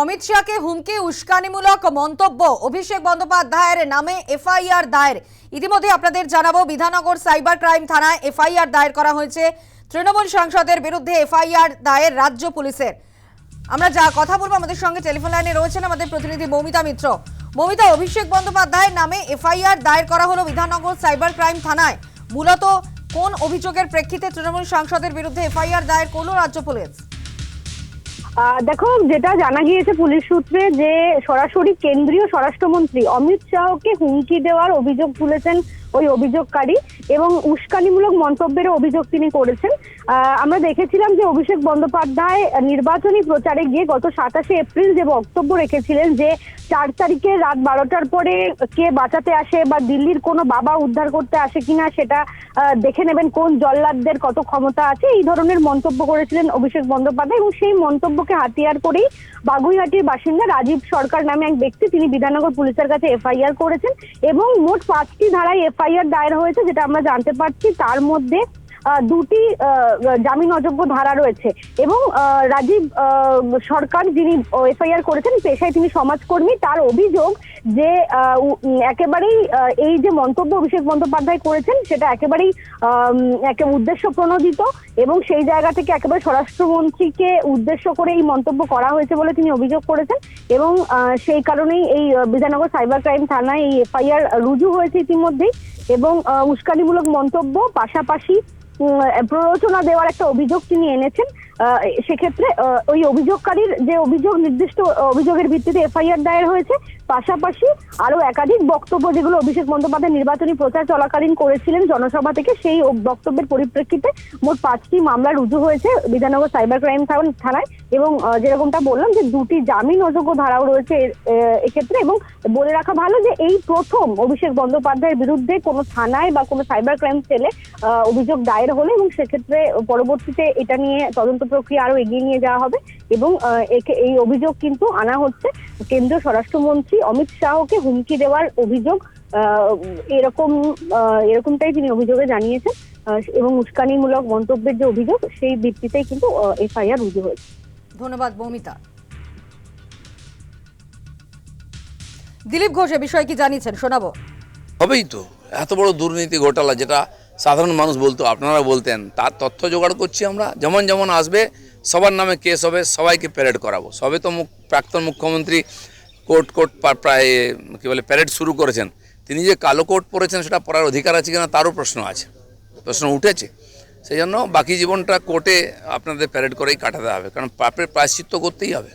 অমিত শাহকে হুমকি উস্কানিমূলক মন্তব্য অভিষেক বন্দ্যোপাধ্যায়ের নামে এফআইআর দায়ের। ইতিমধ্যে আপনাদের জানাবো বিধাননগর সাইবার ক্রাইম থানায় এফআইআর দায়ের করা হয়েছে। তৃণমূল সাংসদের বিরুদ্ধে এফআইআর দায়ের রাজ্য পুলিশের। আমরা যা কথা বলবো, আমাদের সঙ্গে টেলিফোন লাইনে রয়েছেন আমাদের প্রতিনিধি মৌমিতা মিত্র। মৌমিতা, অভিষেক বন্দ্যোপাধ্যায়ের নামে এফআইআর দায়ের করা হলো বিধাননগর সাইবার ক্রাইম থানায়। মূলত কোন অভিযোগের প্রেক্ষিতে তৃণমূল সাংসদের বিরুদ্ধে এফআইআর দায়ের করলো রাজ্য পুলিশ? দেখো, যেটা জানা গিয়েছে পুলিশ সূত্রে যে সরাসরি কেন্দ্রীয় স্বরাষ্ট্রমন্ত্রী অমিত শাহকে হুমকি দেওয়ার অভিযোগ তুলেছেন ওই অভিযোগকারী এবং উস্কানিমূলক মন্তব্যের অভিযোগ তিনি করেছেন। আমরা দেখেছিলাম যে অভিষেক বন্দ্যোপাধ্যায় নির্বাচনী প্রচারে গিয়ে গত 27শে এপ্রিল যে বক্তব্য রেখেছিলেন যে 4 তারিখে রাত 12টার পরে কে বাঁচাতে আসে বা দিল্লির কোনো বাবা উদ্ধার করতে আসে কিনা সেটা দেখে নেবেন, কোন জল্লাদদের কত ক্ষমতা আছে, এই ধরনের মন্তব্য করেছিলেন অভিষেক বন্দ্যোপাধ্যায়। এবং সেই মন্তব্যকে হাতিয়ার করেই বাগুইহাটির বাসিন্দা রাজীব সরকার নামে এক ব্যক্তি, তিনি বিধাননগর পুলিশের কাছে এফআইআর করেছেন এবং মোট 5টি ধারায় এফআইআর দায়ের হয়েছে, যেটা আমরা জানতে পারছি। তার মধ্যে 2টি জামিন অযোগ্য ধারা রয়েছে এবং রাজীব সরকার যিনি এফআইআর করেছেন, পেশায় তিনি সমাজকর্মী। তার অভিযোগ যে একেবারেই এই যে মন্তব্য অভিষেক বন্দ্যোপাধ্যায় করেছেন সেটা একেবারেই উদ্দেশ্য প্রণোদিত এবং সেই জায়গা থেকে একেবারে স্বরাষ্ট্রমন্ত্রীকে উদ্দেশ্য করে এই মন্তব্য করা হয়েছে বলে তিনি অভিযোগ করেছেন এবং সেই কারণেই এই বিধাননগর সাইবার ক্রাইম থানায় এই এফআইআর রুজু হয়েছে ইতিমধ্যেই। এবং উস্কানিমূলক মন্তব্য পাশাপাশি প্ররোচনা দেওয়ার একটা অভিযোগ তিনি এনেছেন। সেক্ষেত্রে ওই অভিযোগকারীর যে অভিযোগ, নির্দিষ্ট অভিযোগের ভিত্তিতে এফআইআর দায়ের হয়েছে। পাশাপাশি আরো একাধিক বক্তব্য যেগুলো অভিষেক বন্দ্যোপাধ্যায় নির্বাচনী প্রচার চলাকালীন করেছিলেন জনসভা থেকে, সেই বক্তব্যের পরিপ্রেক্ষিতে মোট 5টি মামলা রুজু হয়েছে বিধাননগর সাইবার ক্রাইম থানায় এবং যেরকমটা বললাম যে 2টি জামিন অযোগ্য ধারাও রয়েছে এক্ষেত্রে। এবং বলে রাখা ভালো যে এই প্রথম অভিষেক বন্দ্যোপাধ্যায়ের বিরুদ্ধে কোনো থানায় বা কোনো সাইবার ক্রাইম সেলে অভিযোগ দায়ের হলো এবং সেক্ষেত্রে পরবর্তীতে এটা নিয়ে তদন্ত প্রক্রিয়া আরো এগিয়ে নিয়ে যাওয়া হবে এবং এই অভিযোগ কিন্তু আনা হচ্ছে কেন্দ্রীয় স্বরাষ্ট্রমন্ত্রী অমিত শাহকে হুমকি দেওয়ার অভিযোগ, এরকমটাই তিনি অভিযোগে জানিয়েছেন এবং উস্কানিমূলক মন্তব্যের যে অভিযোগ সেই ভিত্তিতেই কিন্তু এফআইআর রুজু হয়েছে। ধন্যবাদ মৌমিতা। দিলীপ ঘোষ এ বিষয়ে কি জানিয়েছেন শোনাবো। হবেই তো, এত বড় দুর্নীতি ঘোটালা যেটা সাধারণ মানুষ বলতো, আপনারা বলতেন, তার তথ্য জোগাড় করছি আমরা। যেমন যেমন আসবে সবার নামে কেস হবে, সবাইকে প্যারেড করাবো। সবে তো প্রাক্তন মুখ্যমন্ত্রী কোট প্রায় কী বলে প্যারেড শুরু করেছেন। তিনি যে কালো কোট পরেছেন সেটা পরার অধিকার আছে কিনা তারও প্রশ্ন উঠেছে। সেই জন্য বাকি জীবনটা কোর্টে আপনাদের প্যারেড করেই কাটাতে হবে, কারণ পাপের প্রায়শ্চিত্ত করতেই হবে।